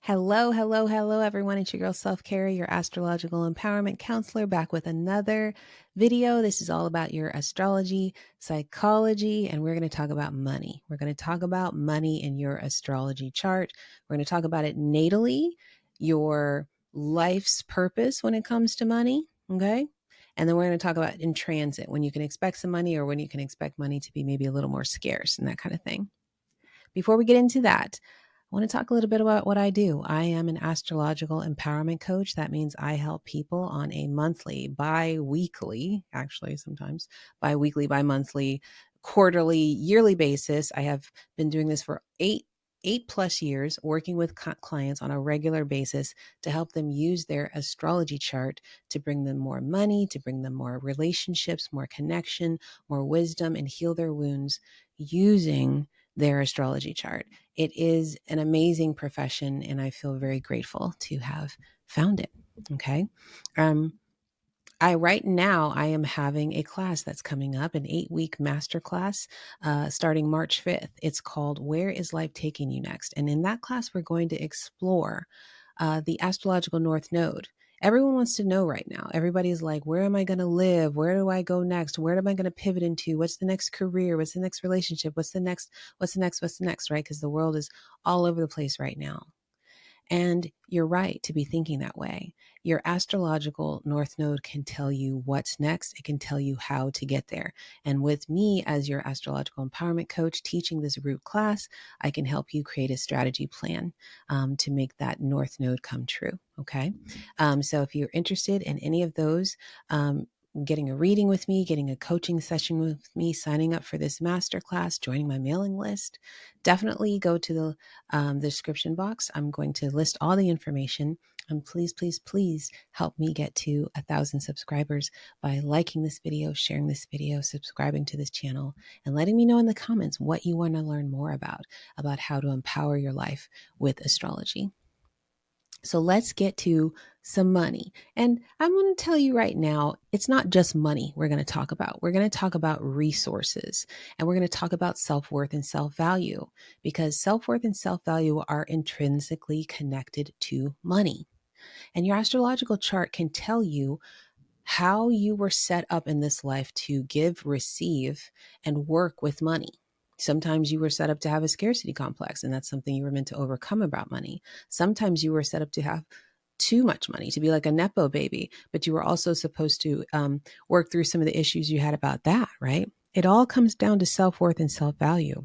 Hello, hello, hello, everyone. It's your girl, Karrie, your astrological empowerment counselor, back with another video. This is all about your astrology, psychology, and we're going to talk about money. We're going to talk about money in your astrology chart. We're going to talk about it natally, your life's purpose when it comes to money. Okay. And then we're going to talk about in transit, when you can expect some money or when you can expect money to be maybe a little more scarce and that kind of thing. Before we get into that, I want to talk a little bit about what I do. I am an astrological empowerment coach. That means I help people on a monthly, bi-weekly, actually sometimes bi-weekly, bi-monthly, quarterly, yearly basis. I have been doing this for eight plus years, working with clients on a regular basis to help them use their astrology chart to bring them more money, to bring them more relationships, more connection, more wisdom, and heal their wounds using their astrology chart. It is an amazing profession, and I feel very grateful to have found it. Okay. Right now I am having a class that's coming up, an 8-week master class, starting March 5th. It's called Where is Life Taking You Next? And in that class, we're going to explore the astrological North Node. Everyone wants to know right now. Everybody's like, where am I going to live? Where do I go next? Where am I going to pivot into? What's the next career? What's the next relationship? What's the next, right? Because the world is all over the place right now. And you're right to be thinking that way. Your astrological North Node can tell you what's next. It can tell you how to get there. And with me as your astrological empowerment coach teaching this root class, I can help you create a strategy plan to make that North Node come true. Okay. So if you're interested in any of those, getting a reading with me, getting a coaching session with me, signing up for this masterclass, joining my mailing list, definitely go to the description box. I'm going to list all the information. And please, please, please help me get to 1,000 subscribers by liking this video, sharing this video, subscribing to this channel, and letting me know in the comments what you want to learn more about how to empower your life with astrology. So let's get to some money. And I'm going to tell you right now, it's not just money we're going to talk about. We're going to talk about resources, and we're going to talk about self-worth and self-value, because self-worth and self-value are intrinsically connected to money. And your astrological chart can tell you how you were set up in this life to give, receive, and work with money. Sometimes you were set up to have a scarcity complex, and that's something you were meant to overcome about money. Sometimes you were set up to have too much money, to be like a Nepo baby, but you were also supposed to work through some of the issues you had about that, right? It all comes down to self-worth and self-value,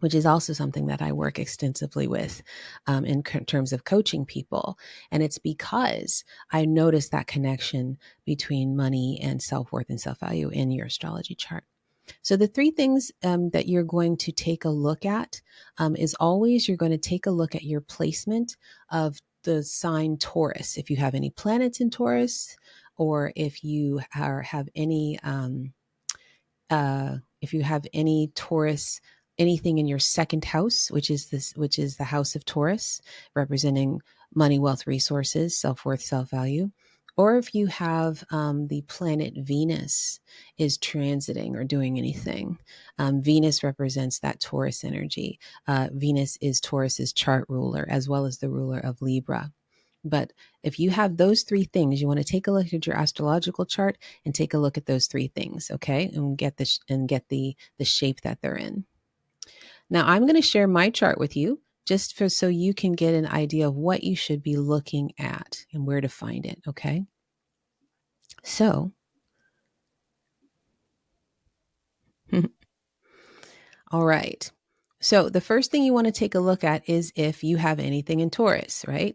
which is also something that I work extensively with in terms of coaching people. And it's because I noticed that connection between money and self-worth and self-value in your astrology chart. So the three things that you're going to take a look at is always you're going to take a look at your placement of the sign Taurus. If you have any planets in Taurus, or if you have any Taurus, anything in your second house, which is the house of Taurus, representing money, wealth, resources, self-worth, self-value. Or if you have the planet Venus is transiting or doing anything. Venus represents that Taurus energy. Venus is Taurus's chart ruler, as well as the ruler of Libra. But if you have those three things, you want to take a look at your astrological chart and take a look at those three things, okay? And get the shape that they're in. Now, I'm going to share my chart with you so you can get an idea of what you should be looking at and where to find it, okay? So, all right. So the first thing you want to take a look at is if you have anything in Taurus, right?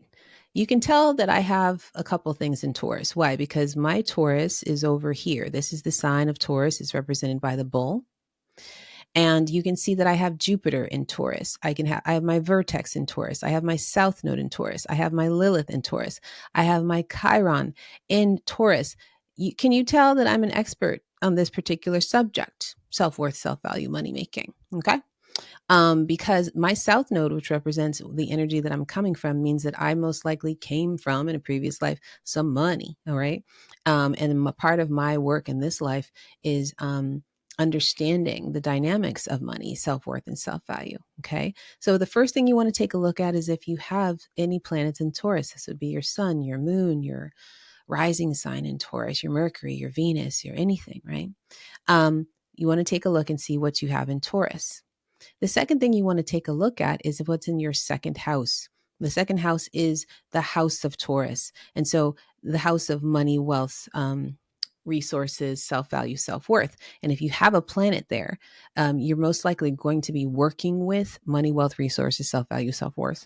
You can tell that I have a couple things in Taurus. Why? Because my Taurus is over here. This is the sign of Taurus. It's represented by the bull. And you can see that I have Jupiter in Taurus. I have my vertex in Taurus. I have my south node in Taurus. I have my Lilith in Taurus. I have my Chiron in Taurus. Can you tell that I'm an expert on this particular subject? Self-worth, self-value, money making. Okay. Because my south node, which represents the energy that I'm coming from, means that I most likely came from in a previous life some money. All right. And part of my work in this life is understanding the dynamics of money, self-worth, and self-value. Okay. So the first thing you want to take a look at is if you have any planets in Taurus. This would be your sun, your moon, your rising sign in Taurus, your Mercury, your Venus, your anything, right? You want to take a look and see what you have in Taurus. The second thing you want to take a look at is what's in your second house. The second house is the house of Taurus. And so the house of money, wealth, resources, self-value, self-worth. And if you have a planet there, you're most likely going to be working with money, wealth, resources, self-value, self-worth.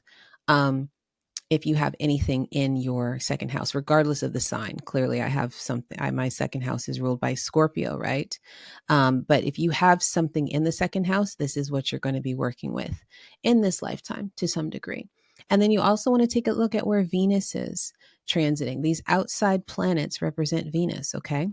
If you have anything in your second house, regardless of the sign. Clearly, I have something. My second house is ruled by Scorpio, right? But if you have something in the second house, this is what you're going to be working with in this lifetime to some degree. And then you also want to take a look at where Venus is transiting. These outside planets represent Venus, okay?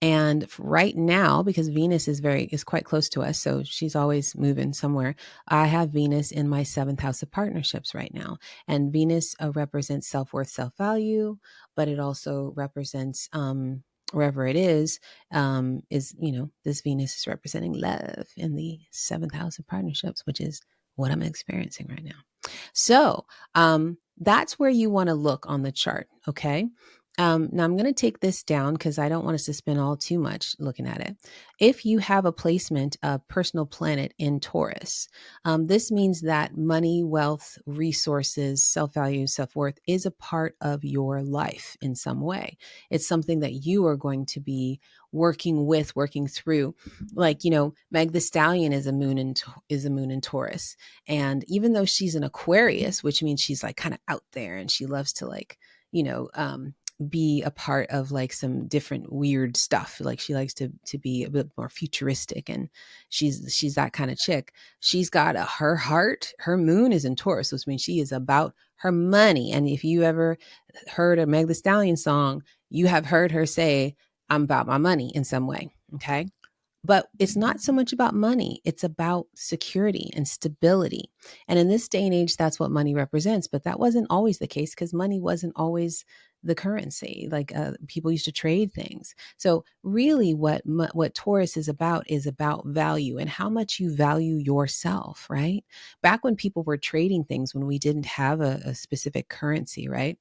And right now, because Venus is quite close to us, so she's always moving somewhere. I have Venus in my seventh house of partnerships right now, and Venus represents self-worth, self-value, but it also represents wherever it is this Venus is representing love in the seventh house of partnerships, which is what I'm experiencing right now. So that's where you want to look on the chart. Okay. Now I'm going to take this down because I don't want us to spend all too much looking at it. If you have a placement, a personal planet in Taurus, this means that money, wealth, resources, self-value, self-worth is a part of your life in some way. It's something that you are going to be working through. Like, Meg the Stallion is a moon in Taurus. And even though she's an Aquarius, which means she's like kind of out there and she loves to like, be a part of like some different weird stuff. Like she likes to be a bit more futuristic, and she's that kind of chick. She's got her moon is in Taurus, which means she is about her money. And if you ever heard a Meg the Stallion song, you have heard her say, I'm about my money in some way. Okay. But it's not so much about money. It's about security and stability. And in this day and age, that's what money represents. But that wasn't always the case because money wasn't always the currency. Like people used to trade things. So really what Taurus is about value and how much you value yourself, right? Back when people were trading things, when we didn't have a specific currency, right?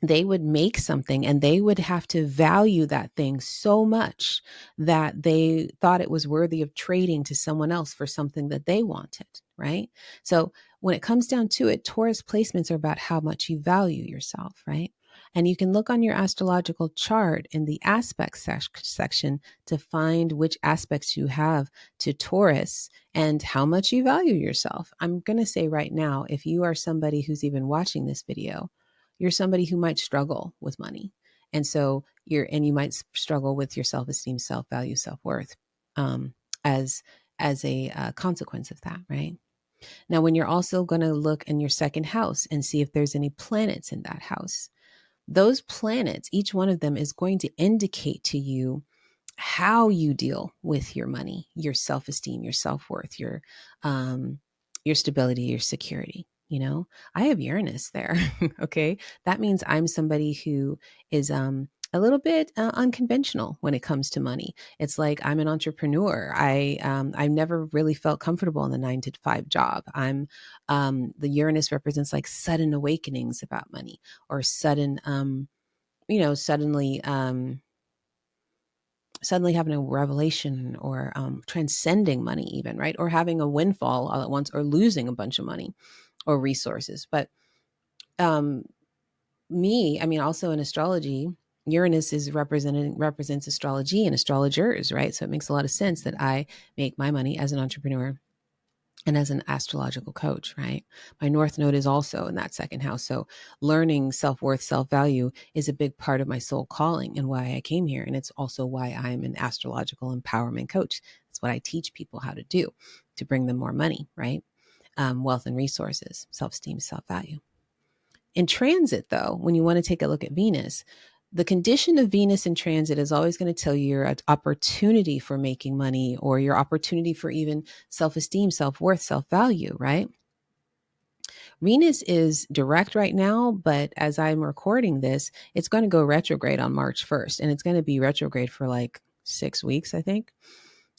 They would make something and they would have to value that thing so much that they thought it was worthy of trading to someone else for something that they wanted, right? So when it comes down to it, Taurus placements are about how much you value yourself, right? And you can look on your astrological chart in the aspects section to find which aspects you have to Taurus and how much you value yourself. I'm going to say right now, if you are somebody who's even watching this video, you're somebody who might struggle with money. And so you might struggle with your self-esteem, self-value, self-worth as a consequence of that, right? Now, when you're also going to look in your second house and see if there's any planets in that house, those planets, each one of them is going to indicate to you how you deal with your money, your self-esteem, your self-worth, your stability, your security. I have Uranus there. Okay. That means I'm somebody who is a little bit unconventional when it comes to money. It's like I'm an entrepreneur. I've never really felt comfortable in the 9 to 5 job. The Uranus represents like sudden awakenings about money, or suddenly having a revelation, or transcending money even, right? Or having a windfall all at once, or losing a bunch of money or resources. But um, also in astrology, Uranus represents astrology and astrologers, right? So it makes a lot of sense that I make my money as an entrepreneur and as an astrological coach, right? My North Node is also in that second house. So learning self-worth, self-value is a big part of my soul calling and why I came here. And it's also why I'm an astrological empowerment coach. That's what I teach people how to do to bring them more money, right? Wealth and resources, self-esteem, self-value. In transit, though, when you want to take a look at Venus, the condition of Venus in transit is always going to tell you your opportunity for making money, or your opportunity for even self-esteem, self-worth, self-value, right? Venus is direct right now, but as I'm recording this, it's going to go retrograde on March 1st, and it's going to be retrograde for like 6 weeks, I think.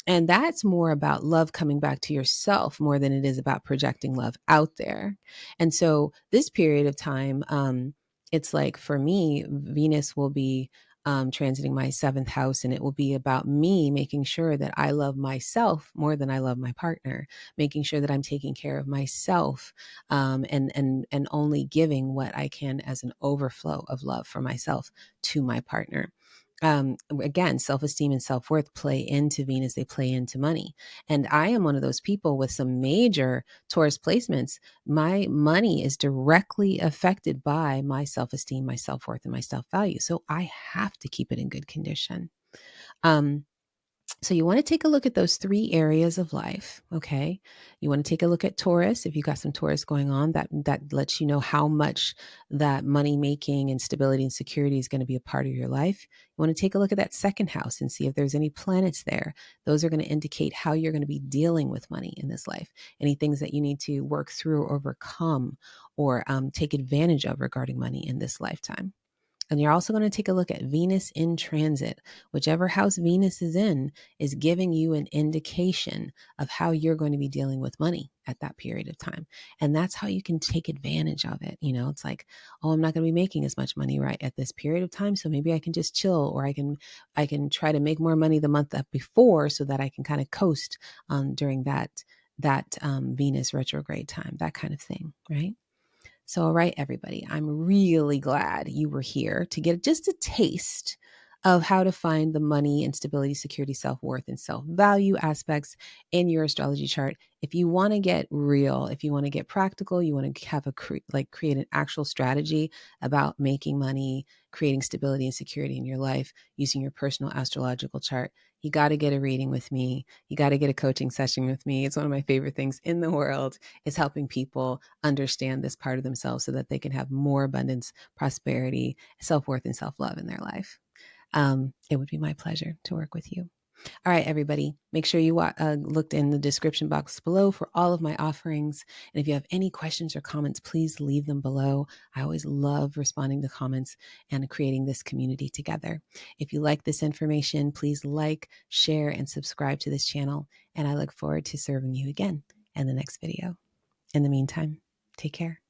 And that's more about love coming back to yourself more than it is about projecting love out there. And so this period of time, it's like for me, Venus will be transiting my seventh house, and it will be about me making sure that I love myself more than I love my partner, making sure that I'm taking care of myself, and only giving what I can as an overflow of love for myself to my partner. Again, self-esteem and self-worth play into Venus, they play into money. And I am one of those people with some major Taurus placements. My money is directly affected by my self-esteem, my self-worth, and my self-value. So I have to keep it in good condition. Um, so you want to take a look at those three areas of life, okay? You want to take a look at Taurus. If you got some Taurus going on, that lets you know how much that money making and stability and security is going to be a part of your life. You want to take a look at that second house and see if there's any planets there. Those are going to indicate how you're going to be dealing with money in this life. Any things that you need to work through or overcome or take advantage of regarding money in this lifetime. And you're also going to take a look at Venus in transit. Whichever house Venus is in is giving you an indication of how you're going to be dealing with money at that period of time. And that's how you can take advantage of it. You know, it's like, oh, I'm not going to be making as much money right at this period of time. So maybe I can just chill, or I can try to make more money the month before so that I can kind of coast during that Venus retrograde time, that kind of thing, right? So, all right, everybody, I'm really glad you were here to get just a taste of how to find the money and stability, security, self-worth, and self-value aspects in your astrology chart. If you want to get real, if you want to get practical, you want to have create an actual strategy about making money, creating stability and security in your life using your personal astrological chart, you got to get a reading with me. You got to get a coaching session with me. It's one of my favorite things in the world, is helping people understand this part of themselves so that they can have more abundance, prosperity, self-worth, and self-love in their life. It would be my pleasure to work with you. All right, everybody, make sure you looked in the description box below for all of my offerings. And if you have any questions or comments, please leave them below. I always love responding to comments and creating this community together. If you like this information, please like, share, and subscribe to this channel. And I look forward to serving you again in the next video. In the meantime, take care.